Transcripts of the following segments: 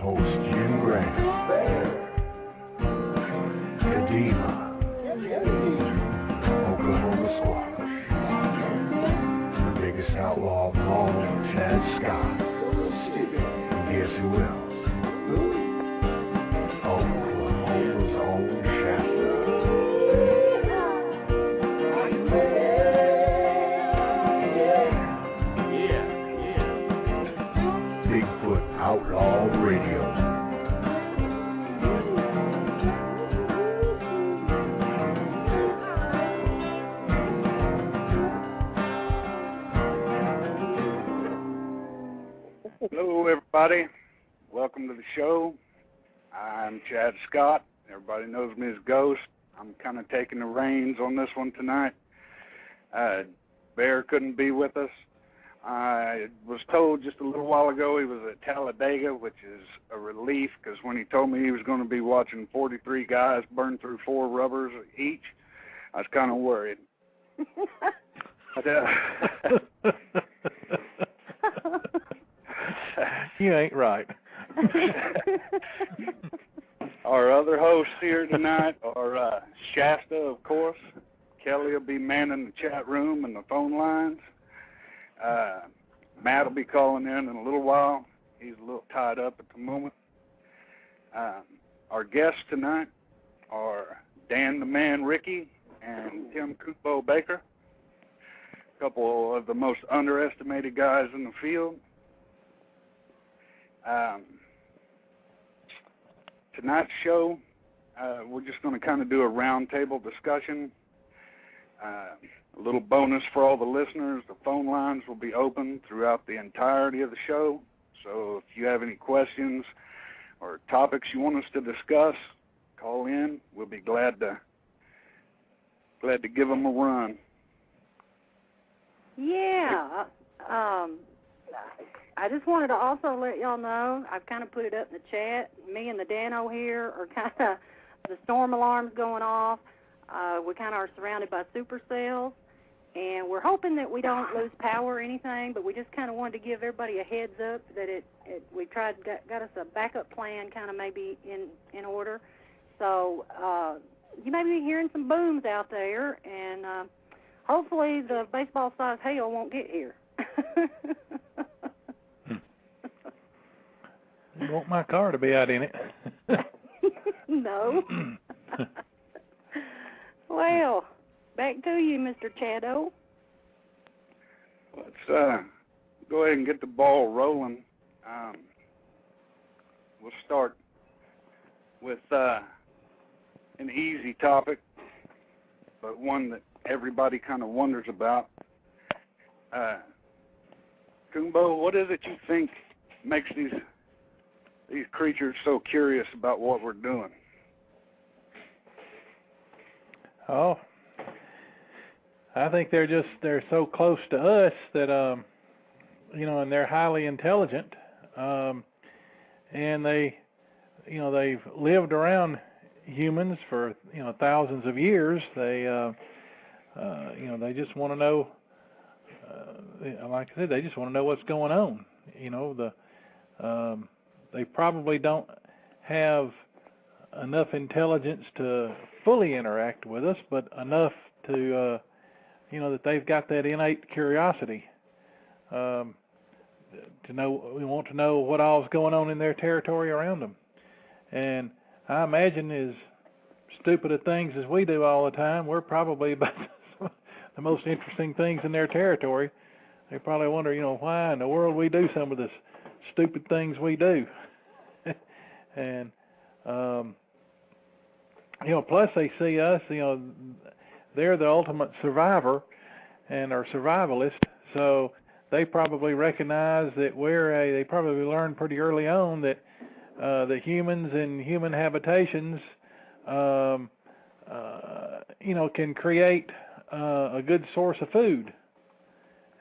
host Jim Grant, Kadima, Oklahoma Squash, the biggest outlaw of all, Chad Scott, and guess who else? Oklahoma's own Shasta. BigFoot Outlaw Radio. Hello, everybody. Welcome to the show. I'm Chad Scott. Everybody knows me as Ghost. I'm kind of taking the reins on this one tonight. Bear couldn't be with us. I was told just a little while ago he was at Talladega, which is a relief because when he told me he was going to be watching 43 guys burn through 4 rubbers each, I was kind of worried. You ain't right. Our other hosts here tonight are Shasta, of course. Kelly will be manning the chat room and the phone lines. Matt will be calling in a little while. He's a little tied up at the moment. Our guests tonight are Dan the Man Ricky and Tim Kubo Baker, a couple of the most underestimated guys in the field. Tonight's show, we're just going to kind of do a roundtable discussion. A little bonus for all the listeners, the phone lines will be open throughout the entirety of the show. So if you have any questions or topics you want us to discuss, call in. We'll be glad to give them a run. Yeah. I just wanted to also let y'all know, I've kind of put it up in the chat, me and the Dano here are kind of, the storm alarm's going off. We kind of are surrounded by supercells, and we're hoping that we don't lose power or anything, but we just kind of wanted to give everybody a heads up that we got us a backup plan kind of maybe in order. So you may be hearing some booms out there, and hopefully the baseball-sized hail won't get here. You want my car to be out in it? No. Well, back to you, Mr. Chado. Let's go ahead and get the ball rolling. We'll start with an easy topic, but one that everybody kind of wonders about. Kumbo, what is it you think makes these creatures so curious about what we're doing? Oh, I think they're so close to us that, and they're highly intelligent, and they've lived around humans for, thousands of years. They just want to know, like I said, they just want to know what's going on. They probably don't have enough intelligence to fully interact with us, but enough to, that they've got that innate curiosity to know. We want to know what all's going on in their territory around them. And I imagine, as stupid of things as we do all the time, we're probably about the most interesting things in their territory. They probably wonder, why in the world we do some of the stupid things we do. And plus they see us, they're the ultimate survivor and are survivalist, so they probably recognize that they probably learned pretty early on that the humans in human habitations, can create a good source of food.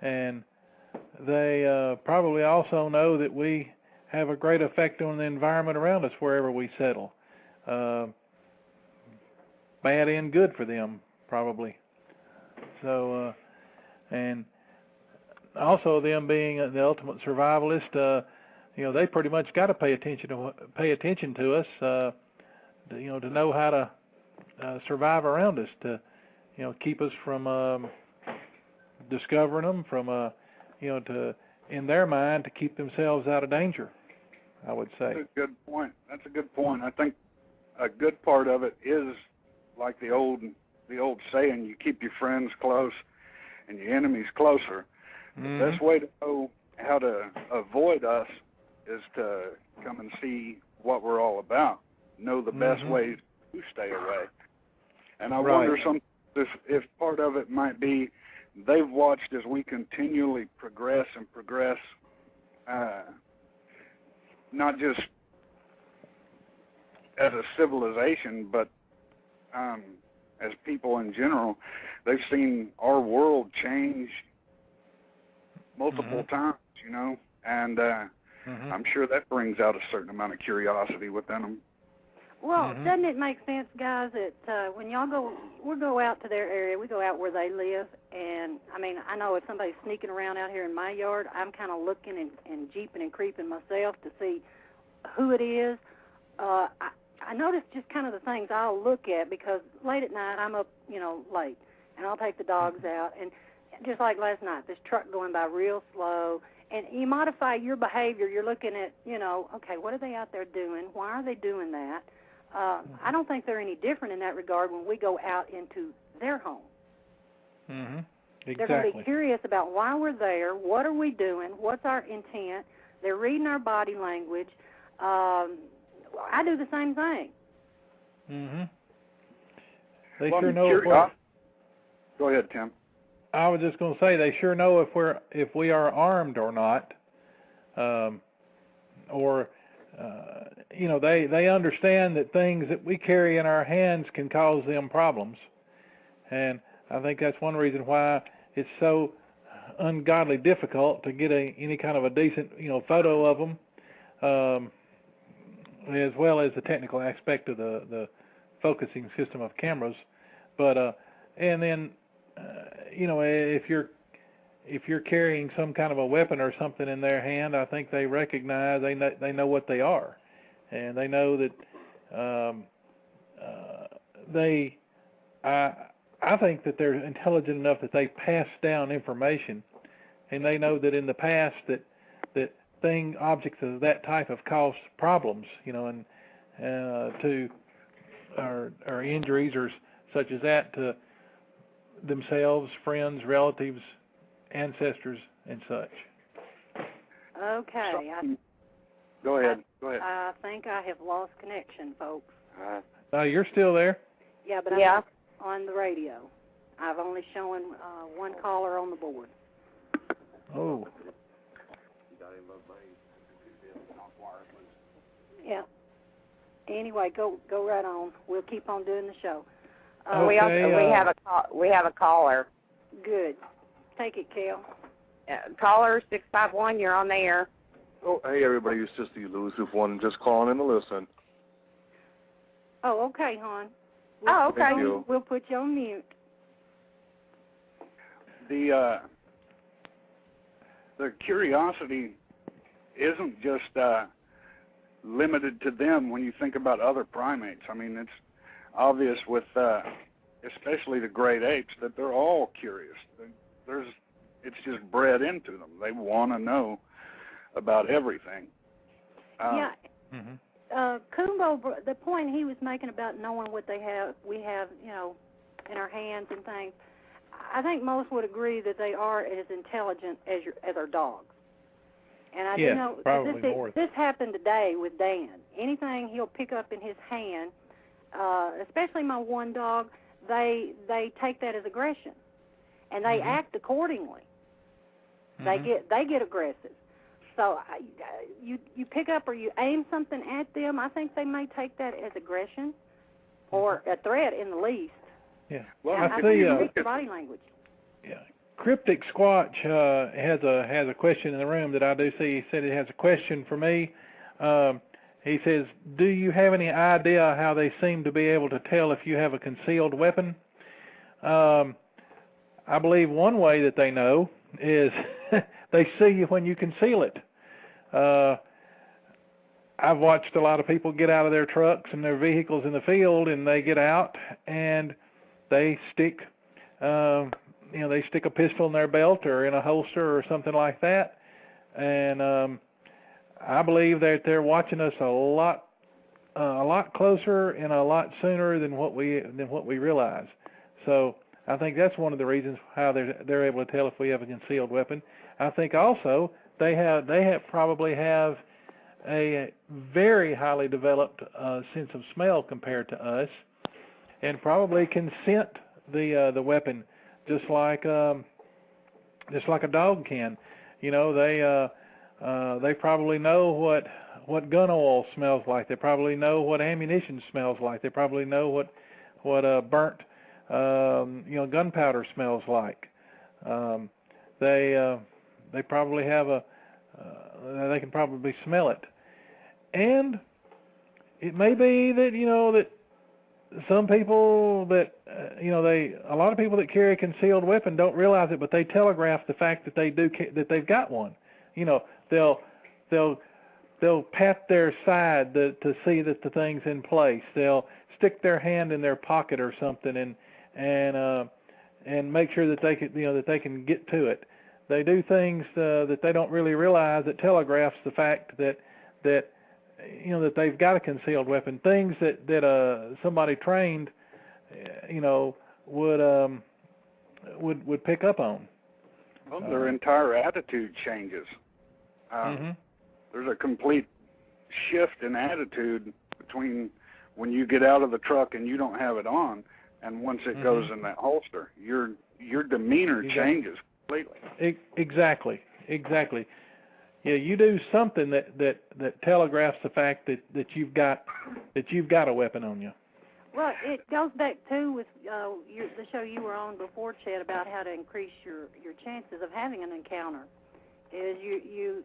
And they probably also know that we have a great effect on the environment around us wherever we settle. Bad and good for them, probably. So, and also them being the ultimate survivalist, they pretty much got to pay attention to us, to know how to survive around us, to keep us from discovering them, from to in their mind to keep themselves out of danger, I would say. That's a good point. That's a good point. I think a good part of it is like the old saying, you keep your friends close and your enemies closer. Mm-hmm. The best way to know how to avoid us is to come and see what we're all about. Know the best ways to stay away. And I wonder sometimes if part of it might be they've watched as we continually progress, not just as a civilization, but as people in general. They've seen our world change multiple times, and I'm sure that brings out a certain amount of curiosity within them. Well, doesn't it make sense, guys, that when we go out to their area, we go out where they live, and, I know if somebody's sneaking around out here in my yard, I'm kind of looking and jeeping and creeping myself to see who it is. I notice just kind of the things I'll look at, because late at night I'm up, late, and I'll take the dogs out, and just like last night, this truck going by real slow, and you modify your behavior. You're looking at, okay, what are they out there doing? Why are they doing that? I don't think they're any different in that regard when we go out into their home. Exactly. They're going to be curious about why we're there, what are we doing, what's our intent. They're reading our body language. I do the same thing. They sure know. Go ahead, Tim. I was just going to say they sure know if we are armed or not, or they understand that things that we carry in our hands can cause them problems, and I think that's one reason why it's so ungodly difficult to get any kind of a decent photo of them, as well as the technical aspect of the focusing system of cameras, but and then if you're carrying some kind of a weapon or something in their hand, I think they recognize, they know what they are, and they know that I think that they're intelligent enough that they pass down information, and they know that in the past that objects of that type have caused problems, and to or injuries or such as that to themselves, friends, relatives, ancestors, and such. Okay. Go ahead. I think I have lost connection, folks. You're still there? Yeah, but I'm on the radio. I've only shown one caller on the board. Oh. Yeah. Anyway, go right on. We'll keep on doing the show. Okay, we have a caller. Good. Take it, Kel. Caller 651, you're on the air. Oh, hey everybody, it's just the elusive one, just calling in to listen. Oh, okay, hon. Okay. Thank you. We'll put you on mute. The curiosity isn't just limited to them when you think about other primates. It's obvious with especially the great apes that they're all curious. It's just bred into them. They want to know about everything. Kumbo, the point he was making about knowing what we have, in our hands and things, I think most would agree that they are as intelligent as our dogs. And I do know this happened today with Dan. Anything he'll pick up in his hand, especially my one dog, they take that as aggression, and they act accordingly. They get aggressive. So you pick up or you aim something at them, I think they may take that as aggression or a threat in the least. Yeah. Well, I think you read the body language. Yeah. Cryptic Squatch has a question in the room that I do see. He said he has a question for me. He says, do you have any idea how they seem to be able to tell if you have a concealed weapon? I believe one way that they know is they see you when you conceal it. I've watched a lot of people get out of their trucks and their vehicles in the field, and they get out and they stick, they stick a pistol in their belt or in a holster or something like that. And I believe that they're watching us a lot closer and a lot sooner than what we realize. So I think that's one of the reasons how they're able to tell if we have a concealed weapon. I think also they probably have a very highly developed sense of smell compared to us, and probably can scent the weapon just like a dog can. They probably know what gun oil smells like. They probably know what ammunition smells like. They probably know what burnt gunpowder smells like. They probably have they can probably smell it. And it may be that, that some people that, a lot of people that carry a concealed weapon don't realize it, but they telegraph the fact that that they've got one. They'll pat their side to see that the thing's in place. They'll stick their hand in their pocket or something and make sure that they can get to it. They do things that they don't really realize that telegraphs the fact that they've got a concealed weapon. Things that somebody trained, would pick up on. Well, their entire attitude changes. There's a complete shift in attitude between when you get out of the truck and you don't have it on, and once it goes in that holster, your demeanor changes completely. Exactly. Yeah, you do something that telegraphs the fact that you've got a weapon on you. Well, it goes back too with the show you were on before, Chad, about how to increase your chances of having an encounter. Is you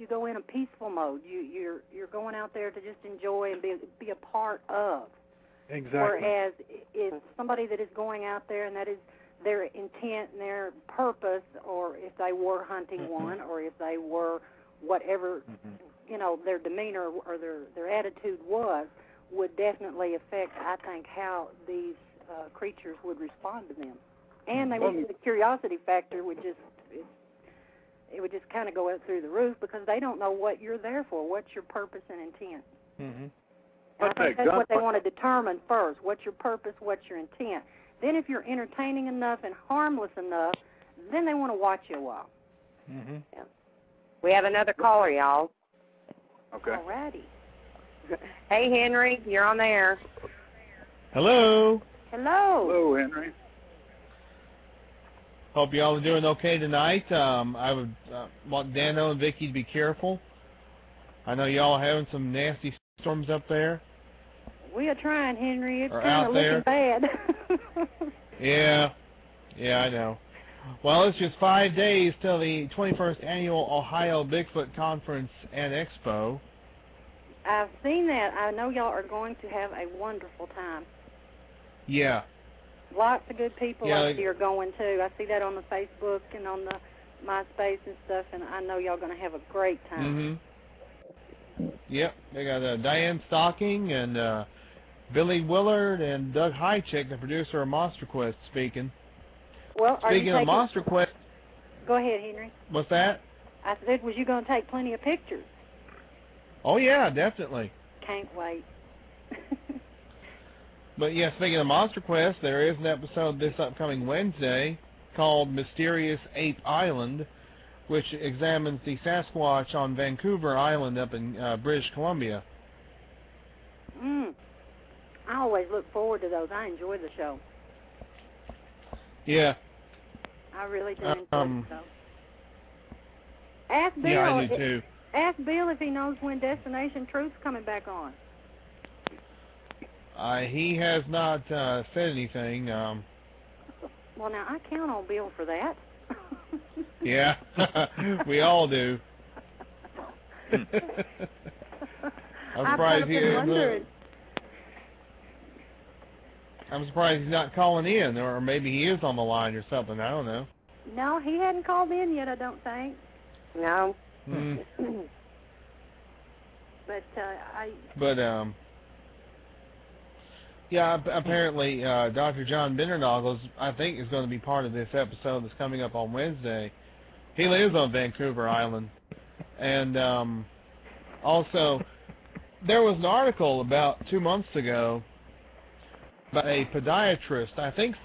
go in a peaceful mode. You're going out there to just enjoy and be a part of. Exactly. Whereas if somebody that is going out there and that is their intent and their purpose, or if they were hunting one, or if they were whatever, their demeanor or their attitude would definitely affect, I think, how these creatures would respond to them. And the curiosity factor would just kind of go up through the roof, because they don't know what you're there for. What's your purpose and intent? And I think that's what they want to determine first. What's your purpose? What's your intent? Then if you're entertaining enough and harmless enough, then they want to watch you a while. Yeah. We have another caller, y'all. Okay. Alrighty. Hey, Henry, you're on the air. Hello. Hello, Henry. Hope y'all are doing okay tonight. I would want Dano and Vicky to be careful. I know y'all are having some nasty storms up there. We are trying, Henry. It's Or kind out of there. looking bad. Yeah, I know. Well, it's just 5 days till the 21st Annual Ohio Bigfoot Conference and Expo. I've seen that. I know y'all are going to have a wonderful time. Yeah. Lots of good people Yeah, up here going, too. I see that on the Facebook and on the MySpace and stuff, and I know y'all going to have a great time. Yep, they got Diane Stocking and Billy Willard and Doug Hychick, the producer of Monster Quest, speaking. Well, Speaking of Monster Quest... Go ahead, Henry. What's that? I said, was you going to take plenty of pictures? Oh, yeah, definitely. Can't wait. But, yeah, speaking of Monster Quest, there is an episode this upcoming Wednesday called Mysterious Ape Island, which examines the Sasquatch on Vancouver Island up in British Columbia. I always look forward to those. I enjoy the show. Yeah. I really do enjoy the show. Ask Bill. Yeah, I do too. Ask Bill if he knows when Destination Truth's coming back on. He has not said anything. Well, now, I count on Bill for that. Yeah, we all do. I'm surprised I'm surprised he's not calling in, or maybe he is on the line or something. I don't know. No, he hadn't called in yet, I don't think. No. But yeah, apparently Dr. John Bindernagel, I think, is going to be part of this episode that's coming up on Wednesday. He lives on Vancouver Island. And also, there was an article about 2 months ago about a podiatrist, I think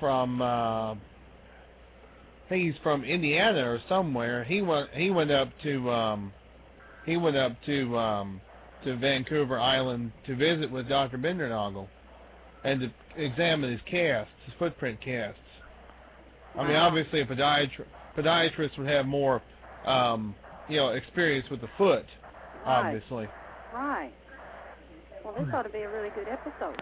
he's from Indiana or somewhere. He went up to Vancouver Island to visit with Dr. Bindernagel and to examine his casts, his footprint casts. I mean, obviously a podiatrist would have more, experience with the foot, obviously. Right. Well, this ought to be a really good episode.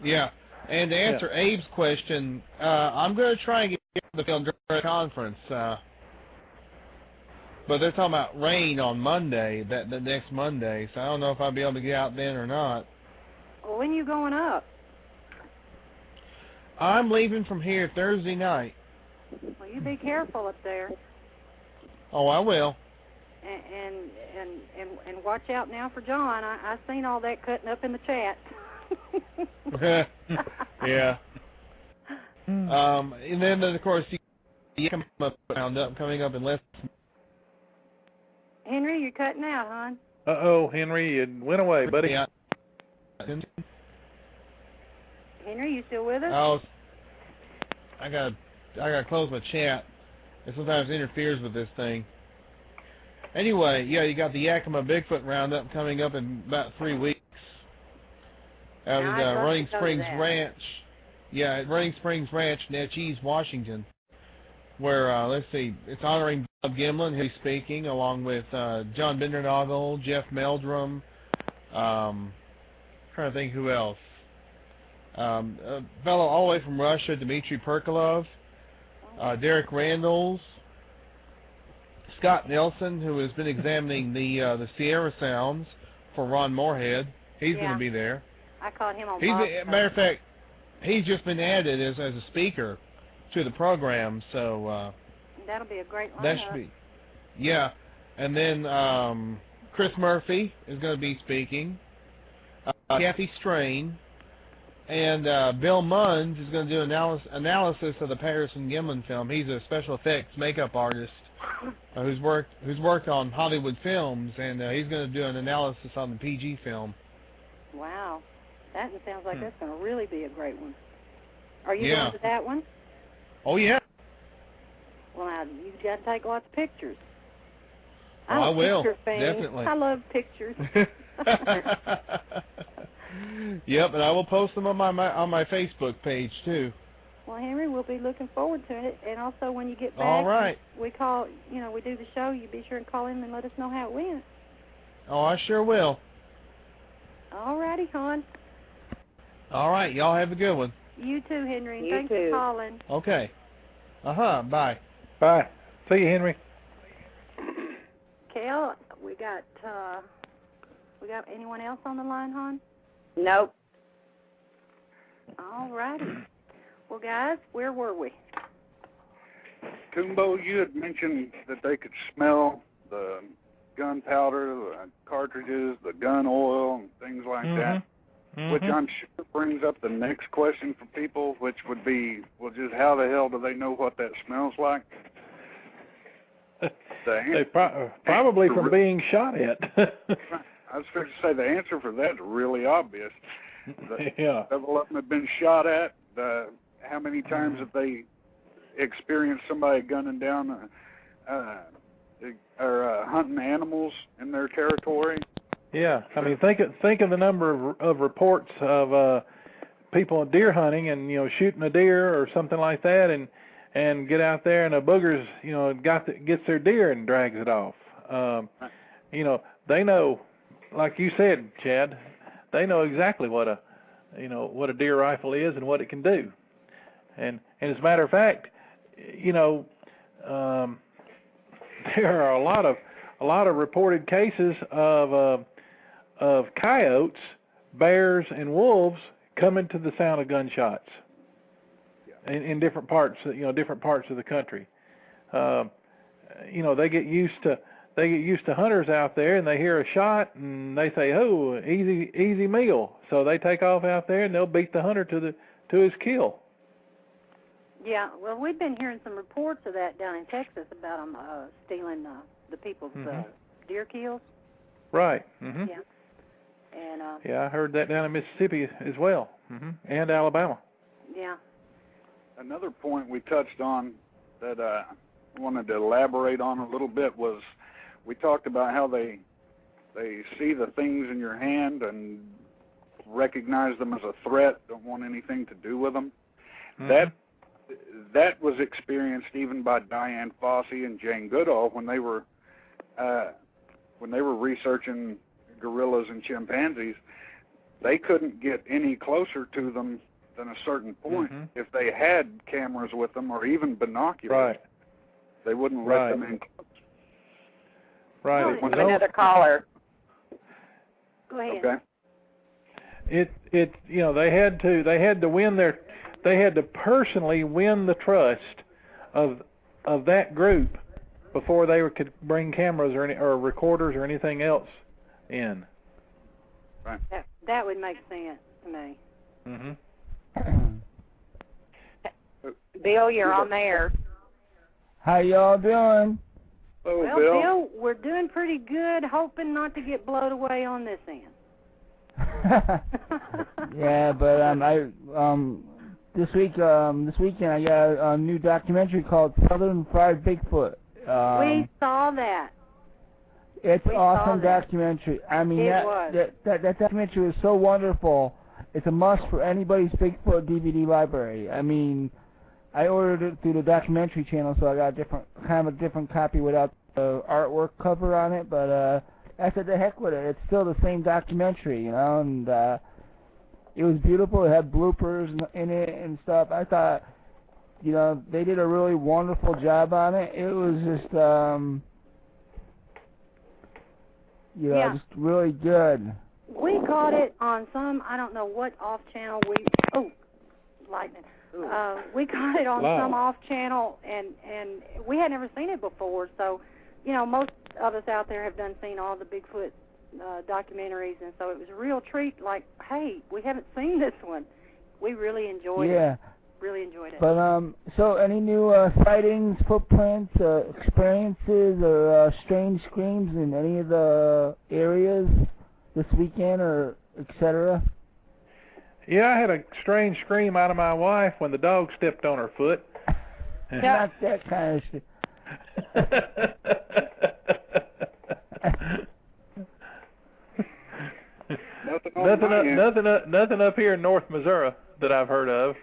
Yeah. And to answer Abe's question, I'm going to try and get the film during the conference. But they're talking about rain on Monday, the next Monday, so I don't know if I'll be able to get out then or not. Well, when are you going up? I'm leaving from here Thursday night. Well, you be careful up there. Oh, I will. And watch out now for John. I seen all that cutting up in the chat. Yeah. And then of course you come up coming up in less. Henry, you're cutting out, hon. Uh-oh, Henry, it went away, buddy. Yeah. Henry, you still with us? I gotta close my chat. It sometimes interferes with this thing. Anyway, yeah, you got the Yakima Bigfoot Roundup coming up in about 3 weeks out at Running Springs Ranch. Yeah, at Running Springs Ranch, Natchez, Washington, where, let's see, it's honoring Bob Gimlin, who's speaking, along with John Bindernagel, Jeff Meldrum, trying to think who else. A fellow all the way from Russia, Dmitry Perkolov, Derek Randalls, Scott Nelson, who has been examining the Sierra Sounds for Ron Moorhead. He's going to be there. I caught him on matter of fact, he's just been added as a speaker to the program, so that'll be a great lineup. That should be, yeah. And then Chris Murphy is going to be speaking. Kathy Strain and Bill Munns is going to do analysis of the Patterson Gimlin film. He's a special effects makeup artist who's worked on Hollywood films, and he's going to do an analysis on the PG film. Wow, that sounds like that's going to really be a great one. Are you going to that one? Oh yeah. Well, now you've got to take lots of pictures. I will, fan. Definitely. I love pictures. Yep, and I will post them on my Facebook page too. Well, Henry, we'll be looking forward to it. And also, when you get back, all right, we do the show. You be sure and call in and let us know how it went. Oh, I sure will. All righty, hon. All right, y'all have a good one. You too, Henry. You Thanks too. for calling. Okay. Bye. Bye. See you, Henry. Kel, we got anyone else on the line, hon? Nope. All righty. Well, guys, where were we? Kumbo, you had mentioned that they could smell the gunpowder, the cartridges, the gun oil, and things like that, which I'm sure brings up the next question for people, which would be, well, just how the hell do they know what that smells like? Probably from being shot at. I was going to say the answer for that is really obvious. Yeah. Several of them have been shot at. How many times have they experienced somebody gunning down or hunting animals in their territory? Yeah, I mean, think of the number of reports of people deer hunting and shooting a deer or something like that, and get out there and a booger's gets their deer and drags it off. They know, like you said, Chad, they know exactly what a deer rifle is and what it can do. And as a matter of fact, there are a lot of reported cases of coyotes, bears, and wolves coming to the sound of gunshots in different parts, different parts of the country. They get used to they get used to hunters out there, and they hear a shot, and they say, "Oh, easy meal." So they take off out there, and they'll beat the hunter to his kill. Yeah, well, we've been hearing some reports of that down in Texas about them stealing the people's deer kills. Right. Mm-hmm. Yeah. And yeah, I heard that down in Mississippi as well, and Alabama. Yeah. Another point we touched on that I wanted to elaborate on a little bit was we talked about how they see the things in your hand and recognize them as a threat, don't want anything to do with them. That was experienced even by Diane Fossey and Jane Goodall when they were researching gorillas and chimpanzees. They couldn't get any closer to them than a certain point. If they had cameras with them or even binoculars, they wouldn't let them in close. Right. Another caller. Go ahead. Okay. It you know, they had to personally win the trust of that group before they could bring cameras or recorders or anything else in. Right. That would make sense to me. Bill, you're on there. How y'all doing? Hello, Well, Bill, we're doing pretty good, hoping not to get blown away on this end. Yeah, but this weekend I got a new documentary called Southern Fried Bigfoot. We saw that. It's an awesome documentary. I mean, that documentary was so wonderful. It's a must for anybody's Bigfoot DVD library. I mean, I ordered it through the documentary channel, so I got a different copy without the artwork cover on it. But I said, the heck with it. It's still the same documentary, you know, and it was beautiful. It had bloopers in it and stuff. I thought, you know, they did a really wonderful job on it. It was just, you know, just really good. We caught it on some, I don't know what off channel lightning. We caught it on some off channel, and we had never seen it before. So, you know, most of us out there have seen all the Bigfoot documentaries, and so it was a real treat. Like, hey, we haven't seen this one. We really enjoyed it. Really enjoyed it. But so any new sightings, footprints, experiences, or strange screams in any of the areas this weekend, or etc.? Yeah, I had a strange scream out of my wife when the dog stepped on her foot. Not that kind of shit. Nothing up here in North Missouri that I've heard of.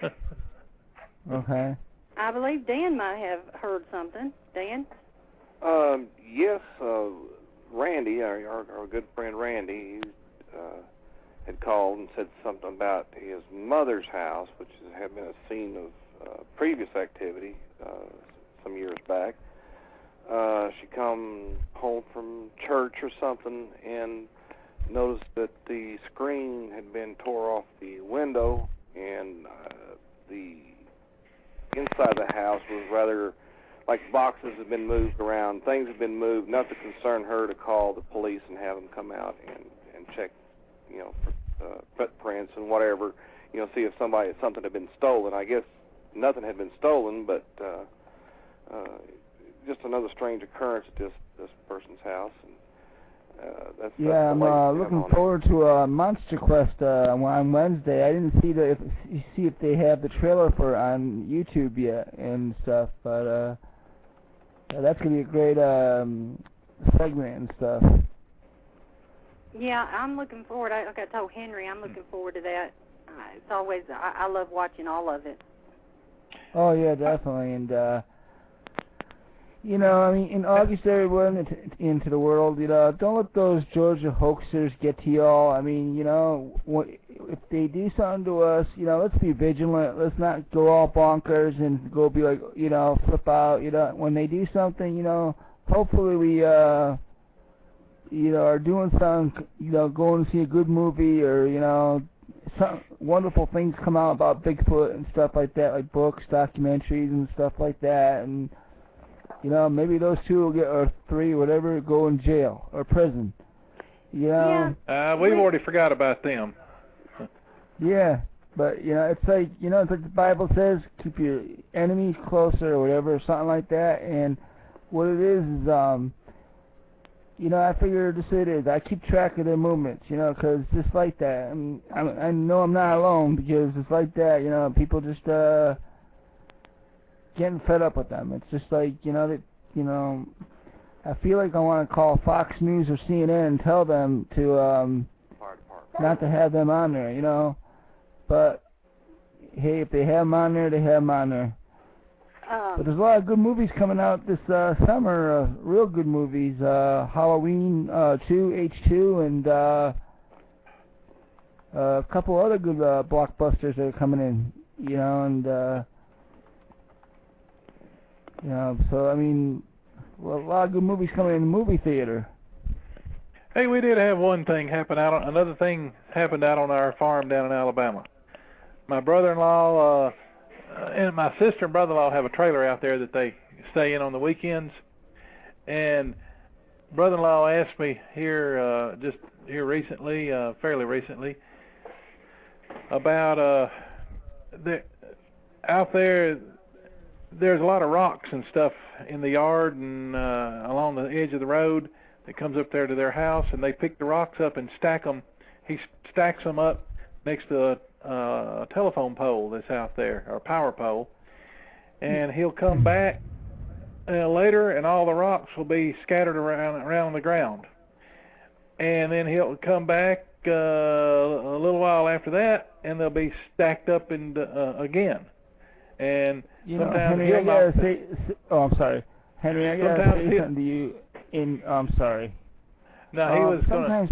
Okay. I believe Dan might have heard something. Dan? Yes, Randy, our good friend Randy, had called and said something about his mother's house, which had been a scene of previous activity some years back. She come home from church or something and noticed that the screen had been tore off the window, and the inside of the house was rather like boxes had been moved around, things had been moved, enough to concern her to call the police and have them come out and check, you know, for footprints and whatever, you know, see if something had been stolen. I guess nothing had been stolen, but just another strange occurrence at this person's house. And that's I'm looking forward to Monster Quest on Wednesday. I didn't see if they have the trailer for it on YouTube yet and stuff, but that's gonna be a great segment and stuff. Yeah, I'm looking forward. Like I told Henry, I'm looking forward to that. It's always I love watching all of it. Oh yeah, definitely, and. You know, I mean, in August, everyone into the world, you know, don't let those Georgia hoaxers get to y'all. I mean, you know, if they do something to us, you know, let's be vigilant. Let's not go all bonkers and go be like, you know, flip out. You know, when they do something, you know, hopefully we, you know, are doing something, you know, going to see a good movie, or, you know, some wonderful things come out about Bigfoot and stuff like that, like books, documentaries and stuff like that, and You know, maybe those 2 will get, or 3, whatever, go in jail or prison. You know? Yeah. We've already forgot about them. Yeah, but, you know, it's like the Bible says, keep your enemies closer or whatever, something like that. And what it is, you know, I figure just it is. I keep track of their movements, you know, because just like that, I know I'm not alone, because it's like that, you know, people just getting fed up with them. It's just like, you know, I feel like I want to call Fox News or CNN and tell them to not to have them on there, you know. But hey, if they have them on there, they have them on there. But there's a lot of good movies coming out this summer, real good movies. Halloween 2, H2, and a couple other good blockbusters that are coming in, you know, and you know, so I mean, well, a lot of good movies coming in the movie theater. Hey, we did have one thing happen another thing happened out on our farm down in Alabama. My brother-in-law and my sister and brother-in-law have a trailer out there that they stay in on the weekends. And brother-in-law asked me here, recently, fairly recently, about out there. There's a lot of rocks and stuff in the yard and along the edge of the road that comes up there to their house, and they pick the rocks up and stack them. He stacks them up next to a telephone pole that's out there, or a power pole, and he'll come back later, and all the rocks will be scattered around the ground. And then he'll come back a little while after that, and they'll be stacked up again. And you know, sometimes Henry, I gotta say, I'm sorry, Henry, I gotta say something to you. I'm sorry. No, he was sometimes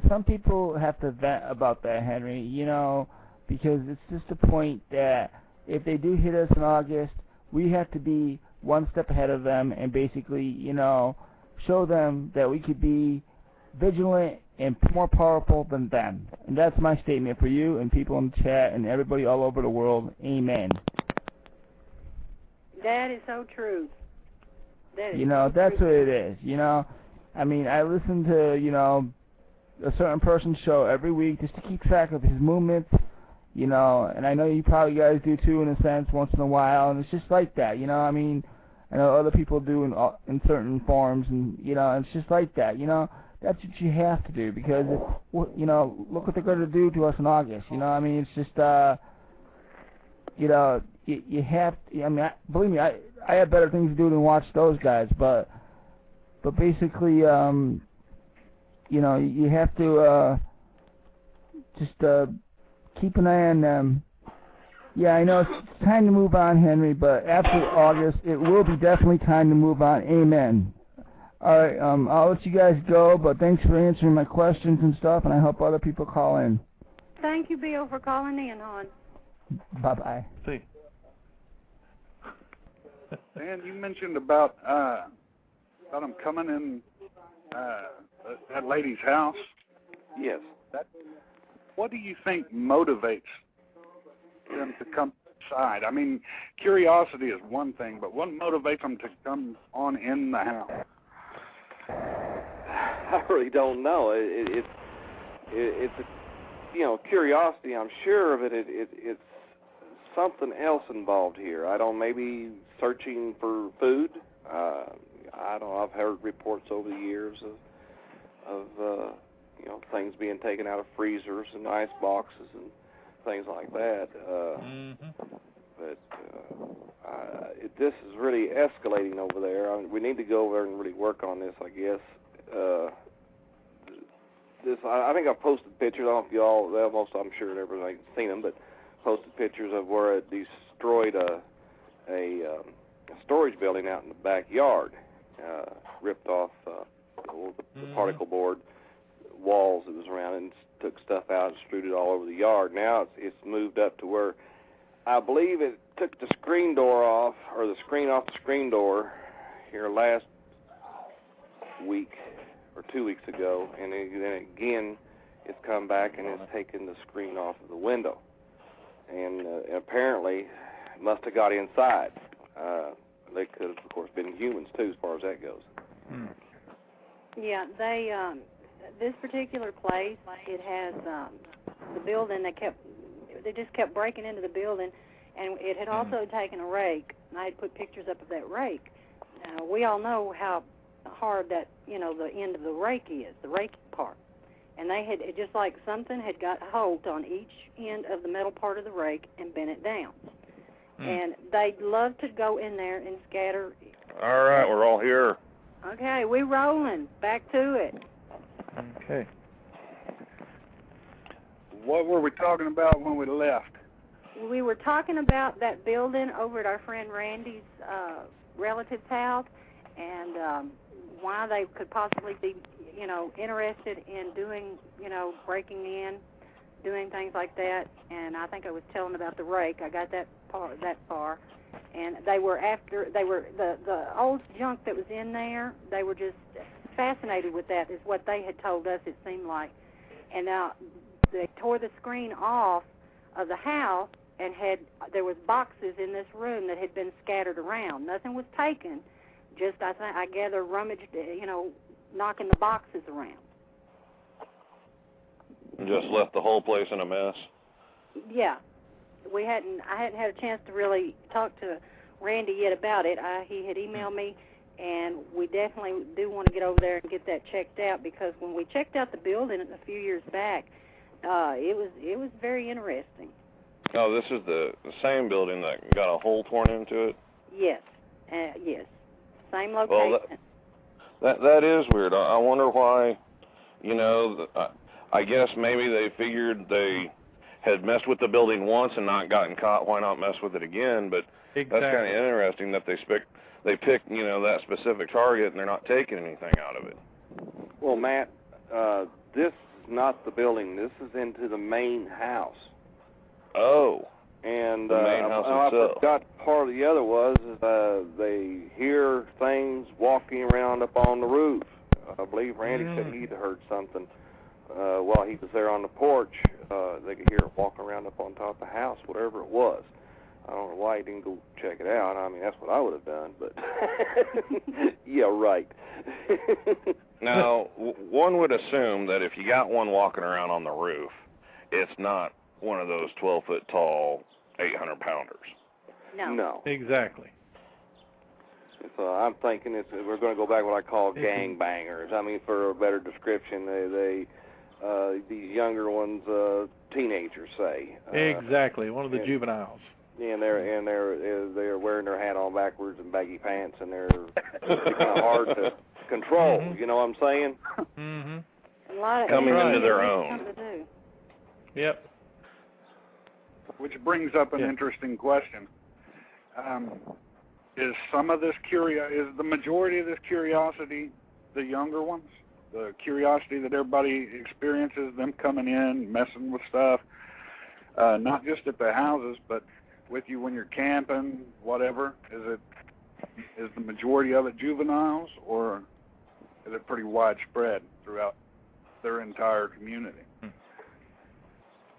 some people have to vent about that, Henry, you know, because it's just a point that if they do hit us in August, we have to be one step ahead of them and basically, you know, show them that we could be vigilant and more powerful than them. And that's my statement for you and people in the chat and everybody all over the world. Amen. That is so true. You know, that's what it is, you know. I mean, I listen to, you know, a certain person's show every week just to keep track of his movements, you know, and I know you probably guys do too in a sense once in a while, and it's just like that, you know. I mean, I know other people do in certain forms, and, you know, it's just like that, you know. That's what you have to do because, you know, look what they're going to do to us in August, you know. I mean, it's just, you know, you have to, I mean, believe me, I have better things to do than watch those guys, but basically, you know, you have to just keep an eye on them. Yeah, I know it's time to move on, Henry, but after August, it will be definitely time to move on. Amen. All right, I'll let you guys go, but thanks for answering my questions and stuff, and I hope other people call in. Thank you, Bill, for calling in, hon. Bye-bye. See. Dan, you mentioned about them coming in that lady's house. Yes. What do you think motivates them to come inside? I mean, curiosity is one thing, but what motivates them to come on in the house? I really don't know. It's you know, curiosity. I'm sure of it. It's something else involved here. I don't. Maybe searching for food. I don't. I've heard reports over the years of you know, things being taken out of freezers and ice boxes and things like that. But this is really escalating over there. We need to go over there and really work on this, I guess. I think I posted pictures. I don't know if y'all, most I'm sure everybody's seen them, but posted pictures of where it destroyed a storage building out in the backyard, ripped off the particle board walls that was around and took stuff out and strewed it all over the yard. Now it's moved up to where I believe it took the screen door off, or the screen off the screen door here last week or 2 weeks ago, and then again it's come back and it's taken the screen off of the window. And apparently must have got inside. They could have, of course, been humans, too, as far as that goes. Yeah, they, this particular place, it has the building, they just kept breaking into the building, and it had also taken a rake. And I had put pictures up of that rake. We all know how hard that, the end of the rake is, the raking part. And they had, it just like something had got hold on each end of the metal part of the rake and bent it down. And they'd love to go in there and scatter. All right, we're all here. Okay, we rolling. Back to it. Okay. What were we talking about when we left? We were talking about that building over at our friend Randy's relative's house, and why they could possibly be, interested in doing, breaking in, doing things like that. And I think I was telling about the rake. I got that far. And they were the old junk that was in there, they were just fascinated with that, is what they had told us it seemed like. And now they tore the screen off of the house, and there was boxes in this room that had been scattered around. Nothing was taken, just I gather rummaged, knocking the boxes around. Just left the whole place in a mess. Yeah. I hadn't had a chance to really talk to Randy yet about it. He had emailed me, and we definitely do want to get over there and get that checked out, because when we checked out the building a few years back, it was very interesting. Oh, this is the same building that got a hole torn into it? Yes, yes, same location. Well, that is weird. I wonder why. I guess maybe they figured they had messed with the building once and not gotten caught. Why not mess with it again? But exactly. That's kind of interesting that they picked that specific target and they're not taking anything out of it. Well, Matt, this is not the building. This is into the main house. Oh. And the main house I itself. forgot part of the other was they hear things walking around up on the roof. I believe Randy said he'd heard something while he was there on the porch. They could hear it walking around up on top of the house, whatever it was. I don't know why he didn't go check it out. I mean, that's what I would have done, but yeah, right. Now, one would assume that if you got one walking around on the roof, it's not one of those 12-foot tall 800-pounders. No. Exactly. So I'm thinking we're going to go back to what I call gangbangers. I mean, for a better description, these younger ones, teenagers, say. Exactly, one of the juveniles. And they're wearing their hat on backwards and baggy pants, and they're kind of hard to control. You know what I'm saying? Mm-hmm. Coming into their own. Yep. Which brings up an interesting question. Is the majority of this curiosity the younger ones? The curiosity that everybody experiences, them coming in, messing with stuff, not just at the houses, but with you when you're camping, whatever. Is the majority of it juveniles, or is it pretty widespread throughout their entire community?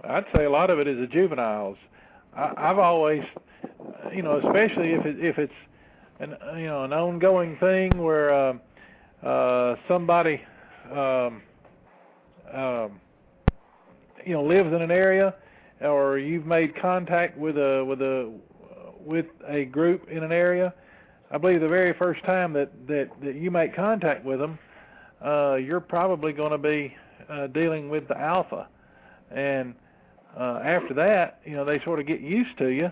I'd say a lot of it is the juveniles. I've always, especially if it's an ongoing thing where somebody lives in an area, or you've made contact with a group in an area. I believe the very first time that you make contact with them, you're probably going to be dealing with the alpha, and after that, they sort of get used to you.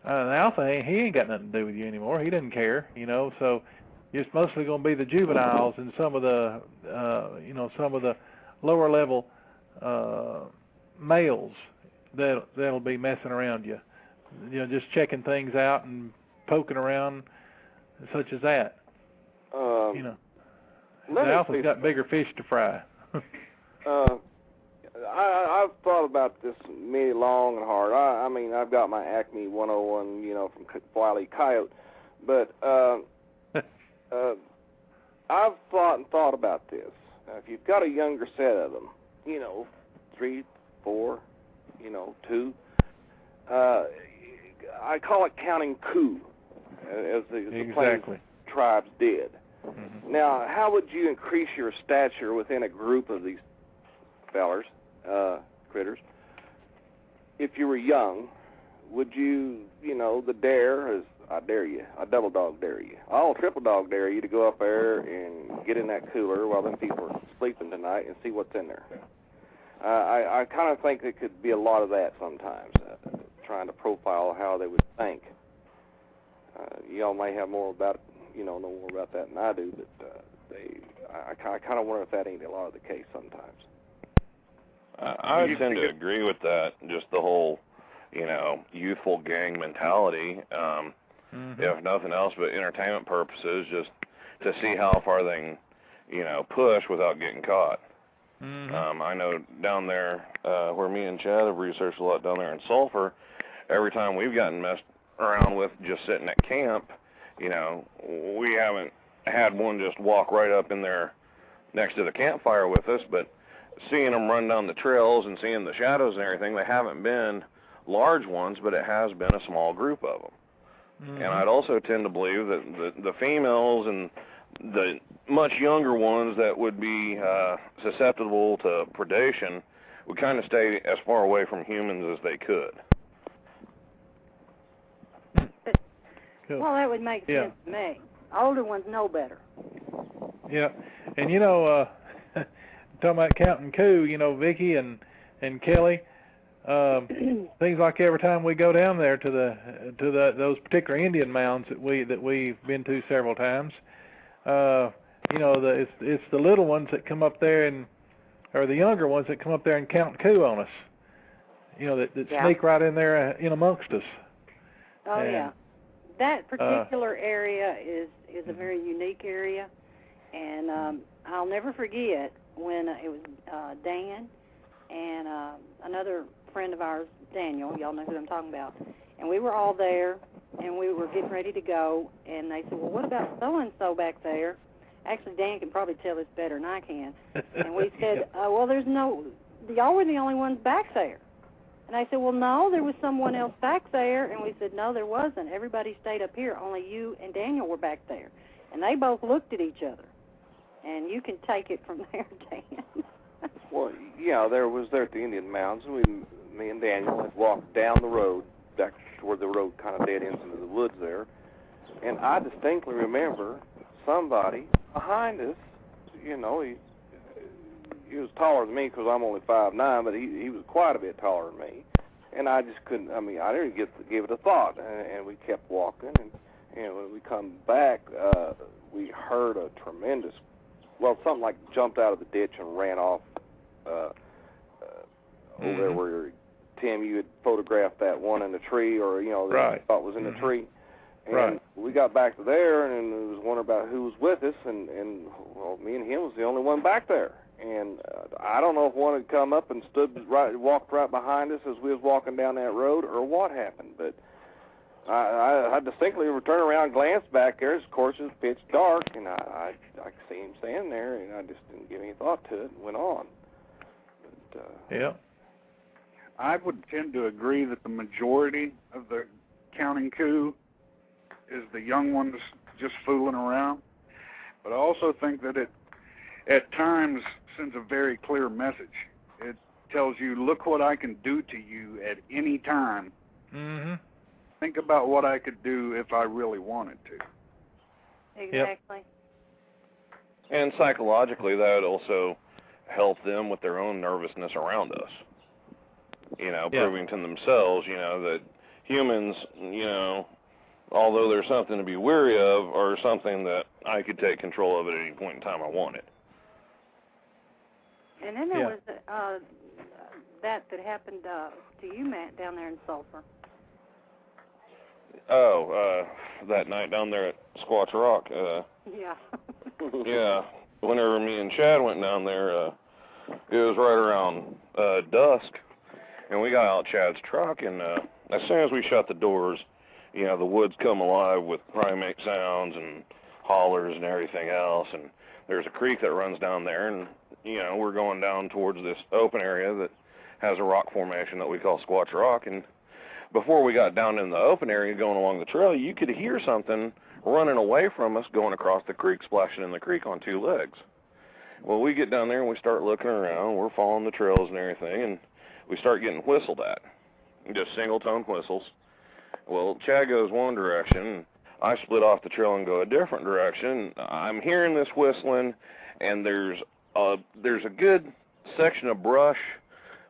The alpha, he ain't got nothing to do with you anymore. He doesn't care, So it's mostly going to be the juveniles and some of the, some of the lower level males that'll be messing around you. Just checking things out and poking around, such as that. The alpha's got bigger fish to fry. I've thought about this mighty long and hard. I mean, I've got my Acme 101, from Wile E. Coyote, but I've thought about this. If you've got a younger set of them, 3, 4, 2, I call it counting coup. as the Plains Exactly. tribes did. Mm-hmm. Now, how would you increase your stature within a group of these fellers, critters? If you were young, would you, the dare is, I dare you, I double dog dare you, I'll triple dog dare you to go up there and get in that cooler while them people are sleeping tonight and see what's in there. I kind of think there could be a lot of that sometimes, trying to profile how they would think. Y'all may have more about, know more about that than I do, but I kind of wonder if that ain't a lot of the case sometimes. I would tend to agree with that, just the whole, youthful gang mentality, if nothing else but entertainment purposes, just to see how far they can, push without getting caught. I know down there where me and Chad have researched a lot down there in Sulphur, every time we've gotten messed around with just sitting at camp, we haven't had one just walk right up in there next to the campfire with us, but seeing them run down the trails and seeing the shadows and everything, they haven't been large ones, but it has been a small group of them. And I'd also tend to believe that the females and the much younger ones that would be susceptible to predation would kind of stay as far away from humans as they could. Cool. Well, that would make sense to me. Older ones know better. Yeah, and talking about counting coup, Vicky and Kelly, things like every time we go down there to those particular Indian mounds that we've been to several times, it's the little ones that come up there or the younger ones that come up there and count coup on us. That sneak right in there in amongst us. Oh, yeah. That particular area is a very unique area, and I'll never forget when it was Dan and another friend of ours, Daniel, y'all know who I'm talking about, and we were all there, and we were getting ready to go, and they said, well, what about so-and-so back there? Actually, Dan can probably tell this better than I can. And we said, well, y'all were the only ones back there. And I said, well, no, there was someone else back there. And we said, no, there wasn't. Everybody stayed up here. Only you and Daniel were back there. And they both looked at each other. And you can take it from there, Dan. Well, there was there at the Indian Mounds. Me and Daniel had walked down the road, back toward the road, kind of dead ends into the woods there. And I distinctly remember somebody behind us, he was taller than me because I'm only 5'9", but he was quite a bit taller than me. And I just couldn't, I didn't give it a thought. And we kept walking. And when we come back, we heard a tremendous, something like jumped out of the ditch and ran off over there where, Tim, you had photographed that one in the tree, or, that you thought was in the tree. And we got back to there, and it was wondering about who was with us, and me and him was the only one back there. And I don't know if one had come up and walked right behind us as we was walking down that road, or what happened. But I distinctly turned around and glanced back there. Of course, it was pitch dark, and I could see him standing there, and I just didn't give any thought to it and went on. But, I would tend to agree that the majority of the counting coup is the young ones just fooling around. But I also think that it, at times, sends a very clear message. It tells you, look what I can do to you at any time. Think about what I could do if I really wanted to. Exactly. And psychologically, that would also help them with their own nervousness around us. Proving to themselves, that humans, although there's something to be wary of, are something that I could take control of at any point in time I wanted. And then there was that happened to you, Matt, down there in Sulphur. That night down there at Squatch Rock. Yeah. Whenever me and Chad went down there, it was right around dusk, and we got out Chad's truck, and as soon as we shut the doors, the woods come alive with primate sounds and hollers and everything else, and there's a creek that runs down there, and we're going down towards this open area that has a rock formation that we call Squatch Rock, and before we got down in the open area going along the trail, you could hear something running away from us going across the creek, splashing in the creek on 2 legs. Well, we get down there and we start looking around. We're following the trails and everything, and we start getting whistled at. Just single-tone whistles. Well, Chad goes one direction. I split off the trail and go a different direction. I'm hearing this whistling, and there's a good section of brush,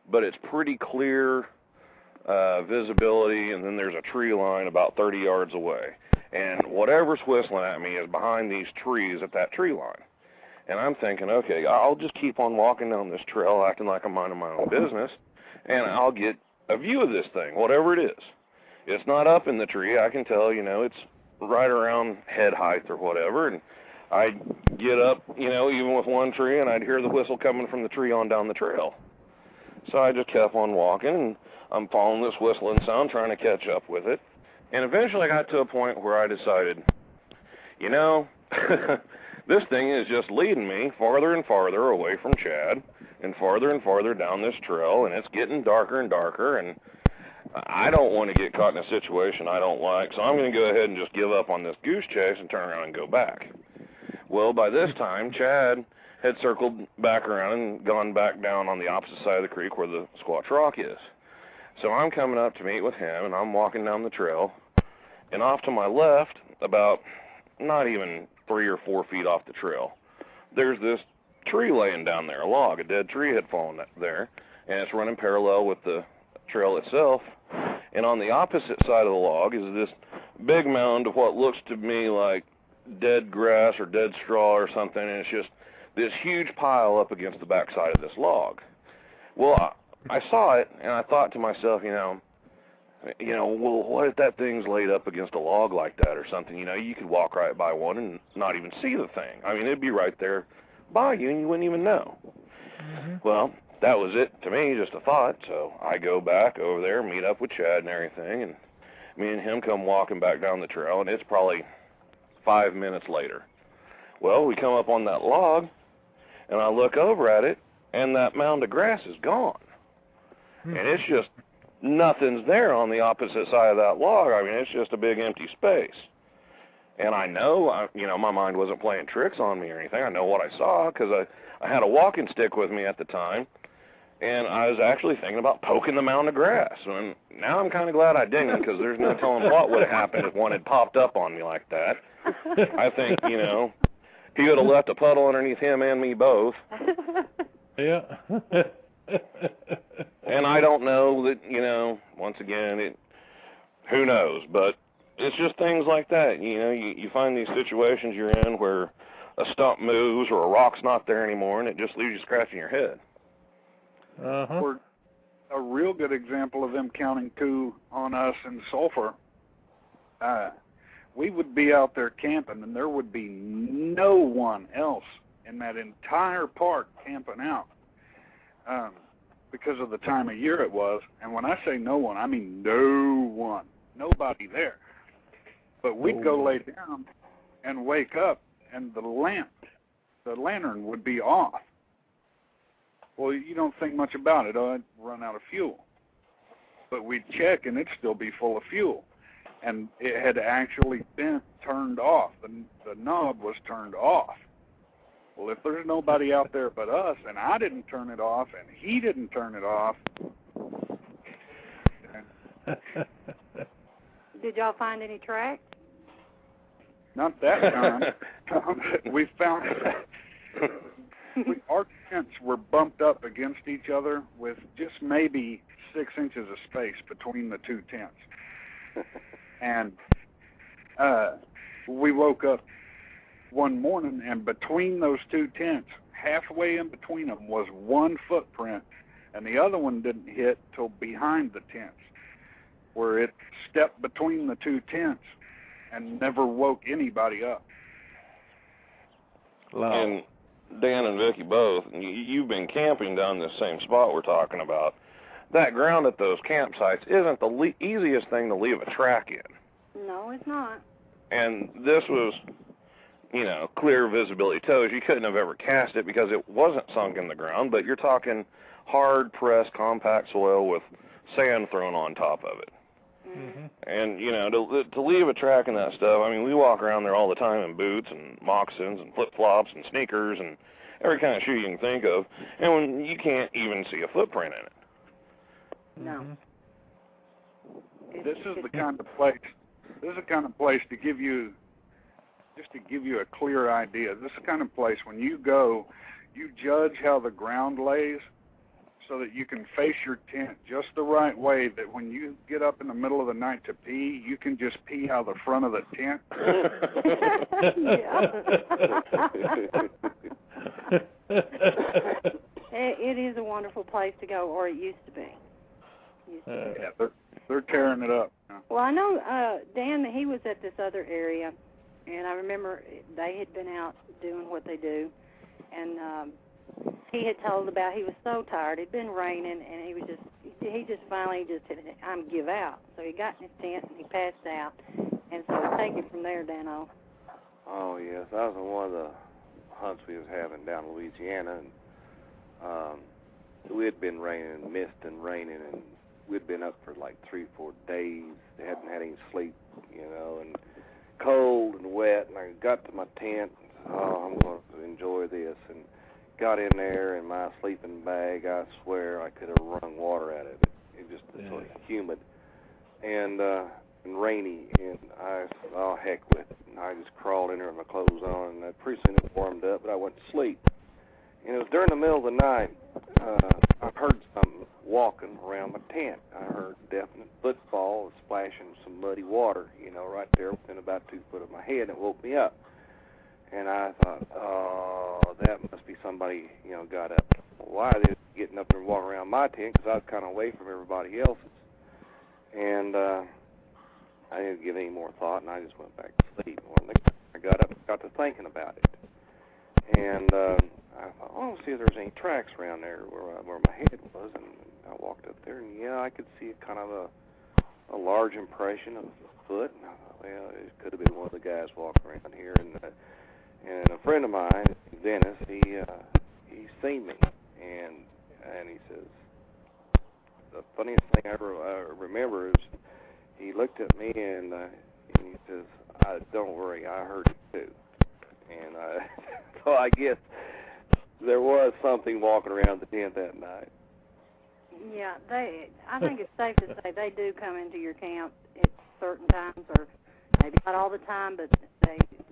but it's pretty clear visibility, and then there's a tree line about 30 yards away. And whatever's whistling at me is behind these trees at that tree line. And I'm thinking, okay, I'll just keep on walking down this trail acting like I'm minding my own business, and I'll get a view of this thing, whatever it is. It's not up in the tree. I can tell, you know, it's right around head height or whatever. And I'd get up, you know, even with one tree, and I'd hear the whistle coming from the tree on down the trail. So I just kept on walking, and I'm following this whistling sound, trying to catch up with it. And eventually I got to a point where I decided, you know, this thing is just leading me farther and farther away from Chad and farther down this trail, and it's getting darker and darker, and I don't want to get caught in a situation I don't like, so I'm going to go ahead and just give up on this goose chase and turn around and go back. Well, by this time, Chad had circled back around and gone back down on the opposite side of the creek where the Squatch Rock is. So I'm coming up to meet with him, and I'm walking down the trail, and off to my left, about not even 3 or 4 feet off the trail, there's this tree laying down there, a log. A dead tree had fallen there, and it's running parallel with the trail itself. And on the opposite side of the log is this big mound of what looks to me like dead grass or dead straw or something, and it's just this huge pile up against the backside of this log. Well, I saw it, and I thought to myself, you know, well, what if that thing's laid up against a log like that or something? You know, you could walk right by one and not even see the thing. I mean, it'd be right there by you, and you wouldn't even know. Mm-hmm. Well, that was it to me, just a thought. So I go back over there, meet up with Chad and everything, and me and him come walking back down the trail, and it's probably 5 minutes later. Well, we come up on that log, and I look over at it, and that mound of grass is gone. And it's just, nothing's there on the opposite side of that log. I mean, it's just a big empty space. And I know, you know, my mind wasn't playing tricks on me or anything. I know what I saw because I had a walking stick with me at the time, and I was actually thinking about poking the mound of grass. And now I'm kind of glad I didn't, because there's no telling what would have happened if one had popped up on me like that. I think, you know, he would have left a puddle underneath him and me both. Yeah. And I don't know that, you know, once again, who knows, but it's just things like that. You know, you find these situations you're in where a stump moves or a rock's not there anymore, and it just leaves you scratching your head. Uh-huh. Or a real good example of them counting coup on us in Sulphur, we would be out there camping, and there would be no one else in that entire park camping out. Because of the time of year it was. And when I say no one, I mean no one. Nobody there. But we'd go lay down and wake up, and the lantern would be off. Well, you don't think much about it. Oh, I'd run out of fuel. But we'd check, and it'd still be full of fuel. And it had actually been turned off. The knob was turned off. Well, if there's nobody out there but us, and I didn't turn it off, and he didn't turn it off. Did y'all find any tracks? Not that time. We found our tents were bumped up against each other with just maybe 6 inches of space between the two tents. And we woke up one morning, and between those two tents, halfway in between them, was one footprint, and the other one didn't hit till behind the tents, where it stepped between the two tents and never woke anybody up. And Dan and Vicky both, you've been camping down this same spot we're talking about. That ground at those campsites isn't the easiest thing to leave a track in. No, it's not. And this was, you know, clear visibility toes. You couldn't have ever cast it because it wasn't sunk in the ground, but you're talking hard-pressed, compact soil with sand thrown on top of it. And, you know, to leave a track in that stuff, I mean, we walk around there all the time in boots and moccasins and flip-flops and sneakers and every kind of shoe you can think of, and when you can't even see a footprint in it. No. This is the kind of place. This is the kind of place to give you, just to give you a clear idea. This is the kind of place when you go, you judge how the ground lays, so that you can face your tent just the right way, that when you get up in the middle of the night to pee, you can just pee out the front of the tent. It is a wonderful place to go, or it used to be. Yeah, they're tearing it up. Well, I know Dan, he was at this other area, and I remember they had been out doing what they do, and he had told about he was so tired. It'd been raining, and he just finally said, "I'm give out." So he got in his tent and he passed out. And so take it from there, Dano. Oh yes, that was one of the hunts we was having down in Louisiana, and we had been raining, mist and raining, and we'd been up for like 3-4 days. They hadn't had any sleep, you know, and cold and wet. And I got to my tent. And said, oh, I'm going to enjoy this, and got in there in my sleeping bag. I swear I could have wrung water out of it. It just was so humid and rainy, and I said, oh, heck with it. And I just crawled in there with my clothes on, and pretty soon it warmed up, but I went to sleep. And it was during the middle of the night, I heard something walking around my tent. I heard definite footfall splashing some muddy water, you know, right there within about 2 foot of my head. It woke me up. And I thought, oh, that must be somebody, you know, got up. Why are they getting up there and walking around my tent? Because I was kind of away from everybody else's. And I didn't give any more thought, and I just went back to sleep. When I got up and got to thinking about it. And I thought, oh, see if there's any tracks around there where my head was. And I walked up there, and, yeah, I could see kind of a large impression of a foot. And I thought, well, it could have been one of the guys walking around here. And a friend of mine, Dennis, he seen me, and he says, the funniest thing I remember is he looked at me and he says, don't worry, I heard it too. And so I guess there was something walking around the tent that night. Yeah, I think it's safe to say they do come into your camp at certain times, or maybe not all the time, but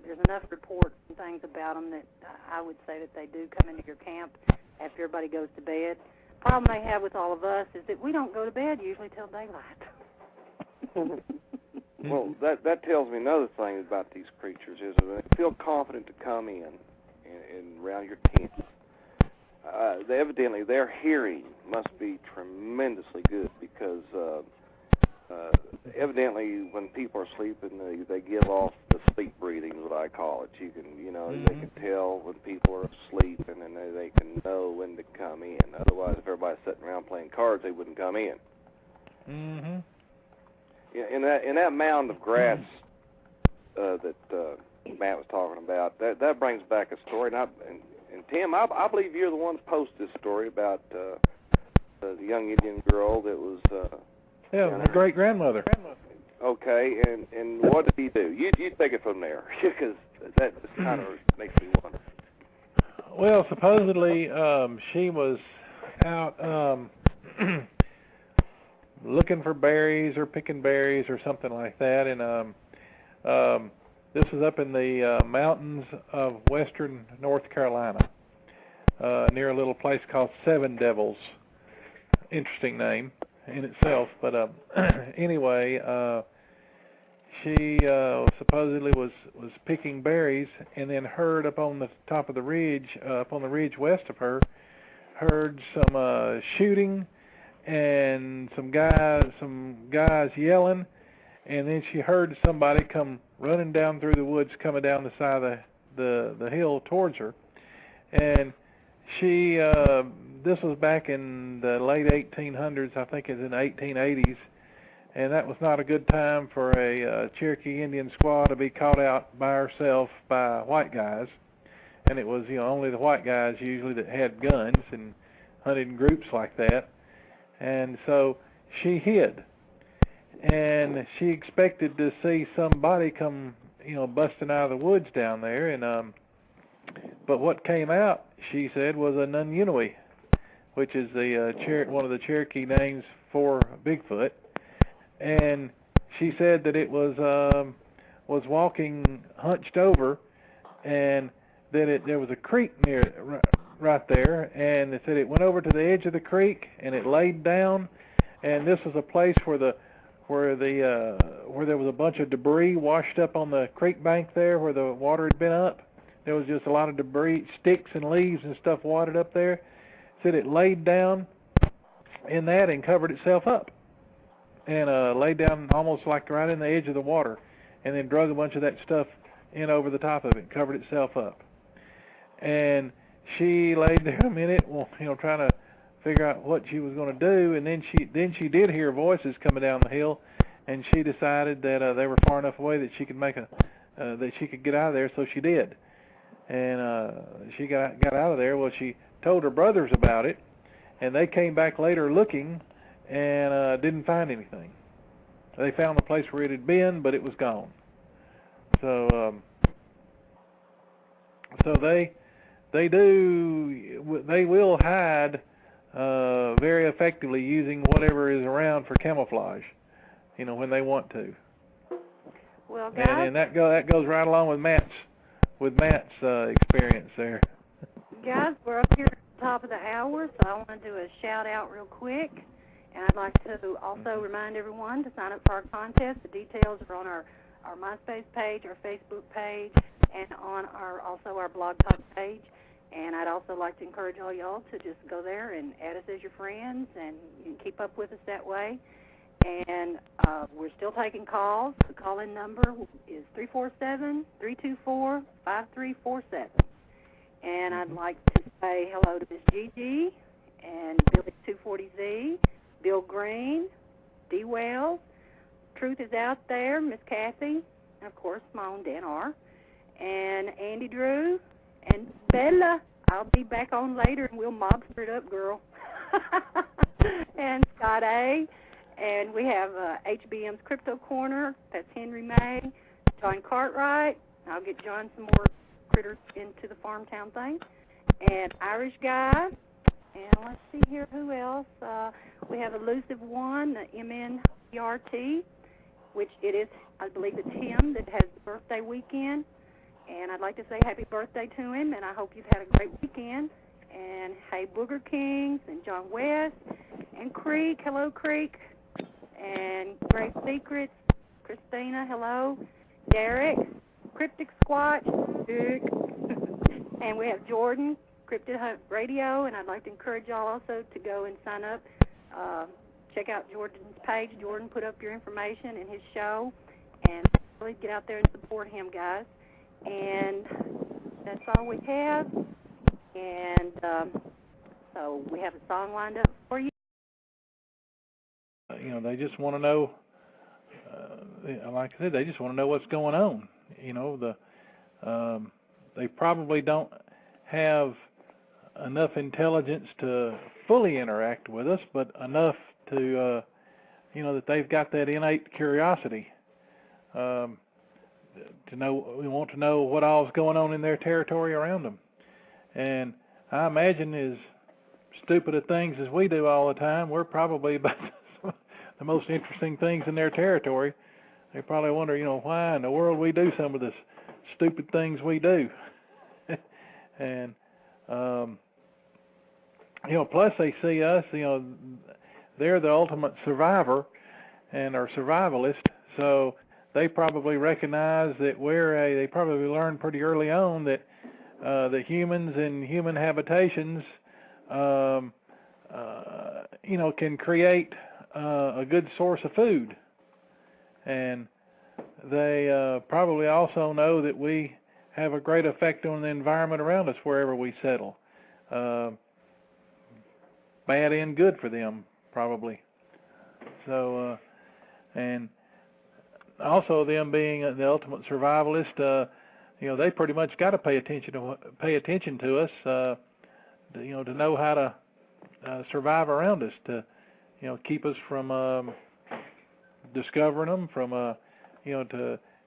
there's enough reports and things about them that I would say that they do come into your camp after everybody goes to bed. The problem they have with all of us is that we don't go to bed usually till daylight. Well, that tells me another thing about these creatures is that they feel confident to come in and around your tent. Evidently, their hearing must be tremendously good because evidently, when people are sleeping, they give off the sleep breathing, is what I call it. You can, you know, they can tell when people are asleep, and then they can know when to come in. Otherwise, if everybody's sitting around playing cards, they wouldn't come in. Mm-hmm. Yeah, in that mound of grass that Matt was talking about, that brings back a story. And Tim, I believe you're the one that posted this story about the young Indian girl that was. Yeah, my great-grandmother. Okay, and what did he do? You take it from there, because that just kind of makes me wonder. Well, supposedly she was out looking for berries or picking berries or something like that, and this was up in the mountains of western North Carolina, near a little place called Seven Devils. Interesting name in itself, but anyway, she supposedly was picking berries, and then heard up on the top of the ridge, up on the ridge west of her, heard some shooting and some guys yelling, and then she heard somebody come running down through the woods, coming down the side of the hill towards her, and she. This was back in the late 1800s, I think it was in the 1880s, and that was not a good time for a Cherokee Indian squaw to be caught out by herself by white guys. And it was, you know, only the white guys usually that had guns and hunted in groups like that. And so she hid. and she expected to see somebody come, busting out of the woods down there, and but what came out, she said, was a Nununui, which is the one of the Cherokee names for Bigfoot, and she said that it was walking hunched over, and that there was a creek near right there, and it said it went over to the edge of the creek and it laid down, and this was a place where there was a bunch of debris washed up on the creek bank there where the water had been up. There was just a lot of debris, sticks and leaves and stuff wadded up there. Said it laid down in that and covered itself up, and laid down almost like right in the edge of the water, and then drug a bunch of that stuff in over the top of it and covered itself up. And she laid there a minute, trying to figure out what she was going to do, and then she did hear voices coming down the hill, and she decided that they were far enough away that she could that she could get out of there, so she did. And she got out of there. Well, she told her brothers about it, and they came back later looking and didn't find anything. They found the place where it had been, but it was gone. So they will hide very effectively using whatever is around for camouflage, when they want to. Well, guys, and that goes right along with Matt's experience there. Guys, we're up here at the top of the hour, so I want to do a shout out real quick, and I'd like to also remind everyone to sign up for our contest. The details are on our MySpace page, our Facebook page, and on our Blog Talk page. And I'd also like to encourage all y'all to just go there and add us as your friends, and you can keep up with us that way. And we're still taking calls. The call-in number is 347-324-5347. And I'd like to say hello to Miss Gigi and Billy 240Z, Bill Green, D. Wells, Truth is Out There, Miss Kathy, and of course my own Dan R. And Andy Drew and Bella. I'll be back on later and we'll mobster it up, girl. And Scott A. And we have HBM's Crypto Corner. That's Henry May, John Cartwright. I'll get John some more critters into the farm town thing. And Irish Guy. And let's see here, who else? We have Elusive One, the MNPRT, which it is, I believe it's him that has the birthday weekend. And I'd like to say happy birthday to him, and I hope you've had a great weekend. And hey, Booger Kings, and John West, and Creek, hello Creek, and Great Secrets, Christina, hello, Derek, Cryptic Squatch, Dick, and we have Jordan, Cryptid Hunt Radio, and I'd like to encourage y'all also to go and sign up. Check out Jordan's page. Jordan put up your information in his show, and really get out there and support him, guys. And that's all we have. And so we have a song lined up for you. They just want to know, like I said, they just want to know what's going on. They probably don't have enough intelligence to fully interact with us, but enough to, that they've got that innate curiosity. We want to know what all's going on in their territory around them. And I imagine as stupid of things as we do all the time, we're probably about the most interesting things in their territory. They probably wonder, why in the world we do some of the stupid things we do. And, plus they see us, they're the ultimate survivor and are survivalist, so they probably recognize that they probably learned pretty early on that the humans and human habitations, can create a good source of food. And they probably also know that we have a great effect on the environment around us wherever we settle. Bad and good for them, probably. So, and also them being the ultimate survivalist, they pretty much got to pay attention to us, to know how to survive around us, to keep us from discovering them, from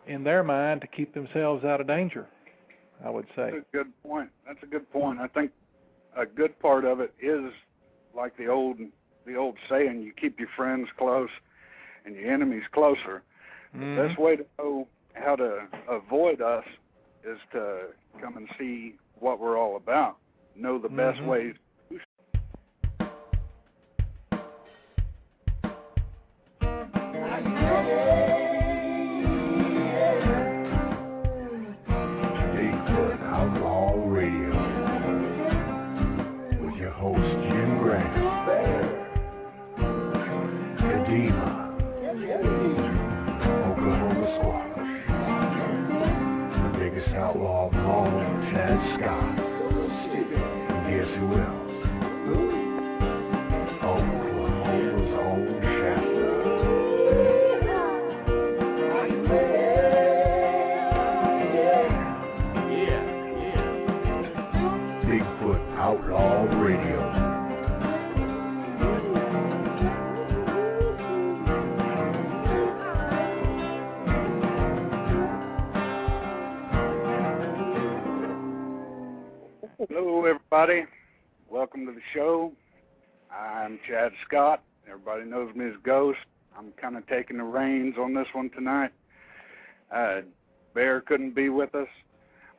in their mind, to keep themselves out of danger, I would say. That's a good point. That's a good point. I think a good part of it is like the old saying, you keep your friends close and your enemies closer. The best way to know how to avoid us is to come and see what we're all about. Know the best ways. BigFoot Outlaw Radio with your host Jim Grant, Edema, Oklahoma Squash, the biggest outlaw of all, Chad Scott, and guess who else? Oklahoma's own Shasta. BigFoot Outlaw Radio. Hello, everybody. Welcome to the show. I'm Chad Scott. Everybody knows me as Ghost. I'm kind of taking the reins on this one tonight. Bear couldn't be with us.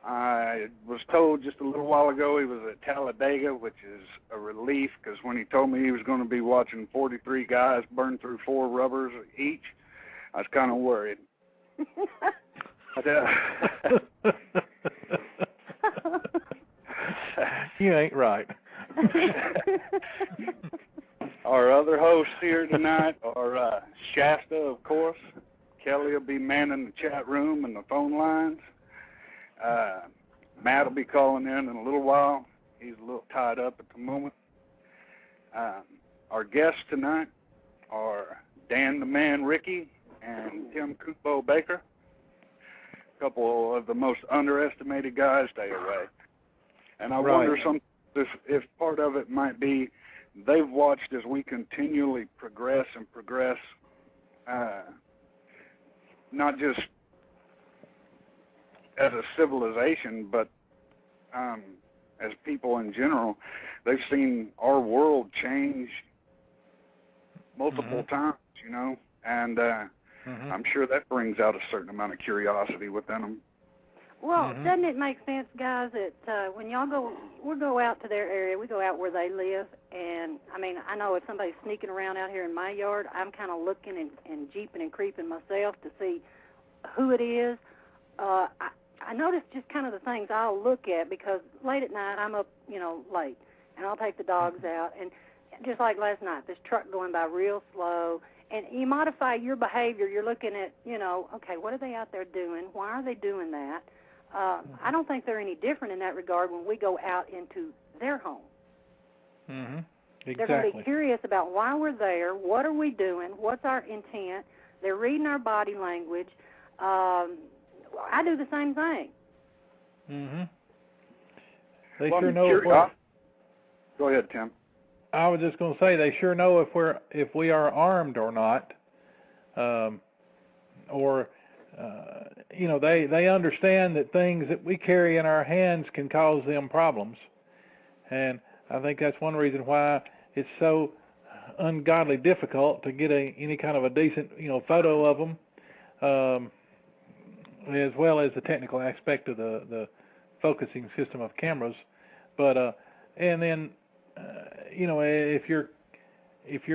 I was told just a little while ago he was at Talladega, which is a relief, because when he told me he was going to be watching 43 guys burn through 4 rubbers each, I was kind of worried. You ain't right. Our other hosts here tonight are Shasta, of course. Kelly will be manning the chat room and the phone lines. Matt will be calling in a little while. He's a little tied up at the moment. Our guests tonight are Dan the Man Ricky and Tim Kubo Baker. A couple of the most underestimated guys stay away. And I wonder sometimes if part of it might be they've watched as we continually progress, not just as a civilization, but as people in general. They've seen our world change multiple times, and I'm sure that brings out a certain amount of curiosity within them. Well, doesn't it make sense, guys, that when y'all we go out to their area, we go out where they live, and, I know if somebody's sneaking around out here in my yard, I'm kind of looking and jeeping and creeping myself to see who it is. I notice just kind of the things I'll look at, because late at night I'm up, late, and I'll take the dogs out, and just like last night, this truck going by real slow, and you modify your behavior. You're looking at, okay, what are they out there doing? Why are they doing that? I don't think they're any different in that regard when we go out into their home. Exactly. They're going to be curious about why we're there, what are we doing, what's our intent. They're reading our body language. I do the same thing. They sure know. Go ahead, Tim. I was just going to say they sure know if we are armed or not, they understand that things that we carry in our hands can cause them problems, and I think that's one reason why it's so ungodly difficult to get any kind of a decent photo of them, as well as the technical aspect of the focusing system of cameras. But and then if you're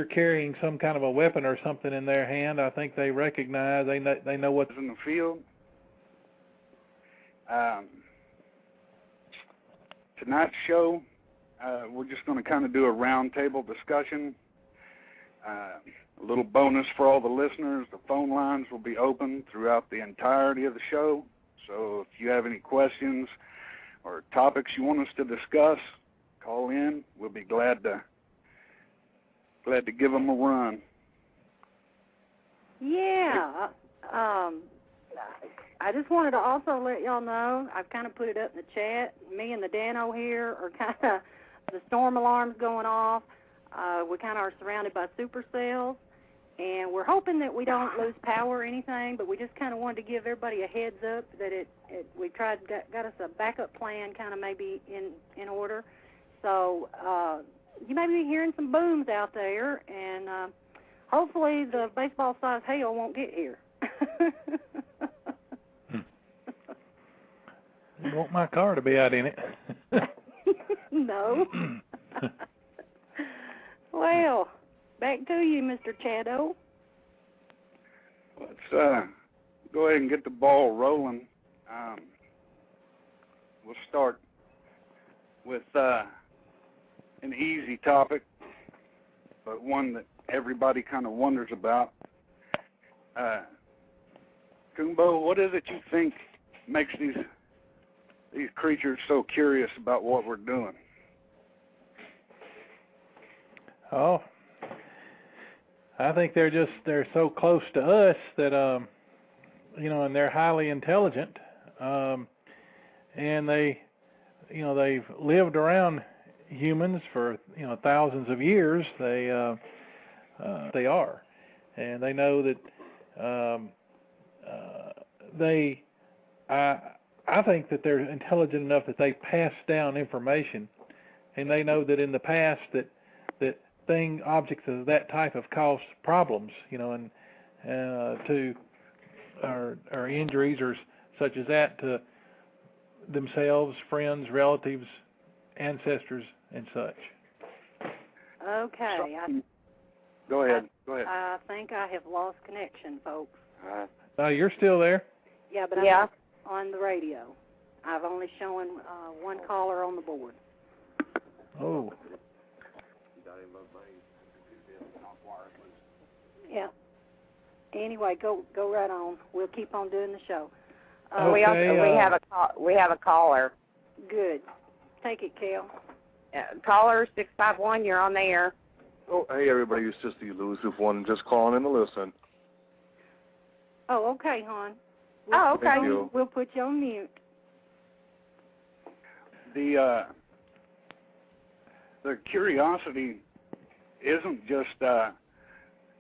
carrying some kind of a weapon or something in their hand, I think they recognize, they know what's in the field. Tonight's show, we're just going to kind of do a roundtable discussion. A little bonus for all the listeners, the phone lines will be open throughout the entirety of the show. So if you have any questions or topics you want us to discuss, call in. We'll be glad to give them a run. Yeah. I just wanted to also let y'all know, I've kind of put it up in the chat, me and the Dano here are kind of, the storm alarm's going off. We kind of are surrounded by supercells, And we're hoping that we don't lose power or anything, but we just kind of wanted to give everybody a heads up that we got us a backup plan kind of maybe in order. So you may be hearing some booms out there, and hopefully the baseball-sized hail won't get here. You want my car to be out in it? No. Well, back to you, Mr. Chado. Let's go ahead and get the ball rolling. We'll start with an easy topic, but one that everybody kind of wonders about. Kumbo, what is it you think makes these creatures so curious about what we're doing? Oh, I think they're so close to us that and they're highly intelligent, and they've lived around humans for thousands of years. They are, and they know that I think that they're intelligent enough that they pass down information, and they know that in the past that objects of that type have caused problems, and or injuries or such as that to themselves, friends, relatives, ancestors, and such. Okay. Go ahead. I think I have lost connection, folks. No, you're still there. Yeah, but I'm on the radio. I've only shown one caller on the board. Oh. Yeah. Anyway, go right on. We'll keep on doing the show. Okay, we have a caller. Good. Take it, Kel. Caller 651, you're on the air. Oh, hey everybody, it's just the elusive one, just calling in to listen. Oh, okay, hon. Okay. Thank you. We'll put you on mute. The curiosity isn't just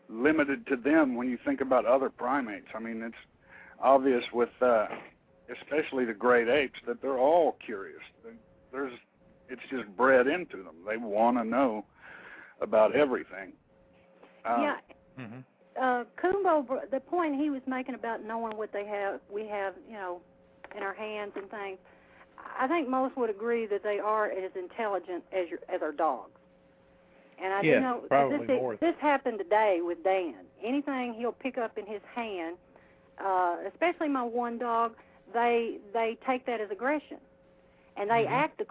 limited to them when you think about other primates. I mean, it's obvious with especially the great apes that they're all curious. It's just bred into them. They want to know about everything. Yeah. Kumbo, the point he was making about knowing what we have, in our hands and things, I think most would agree that they are as intelligent as our dogs. And I do know this happened today with Dan. Anything he'll pick up in his hand, especially my one dog, they take that as aggression, and they act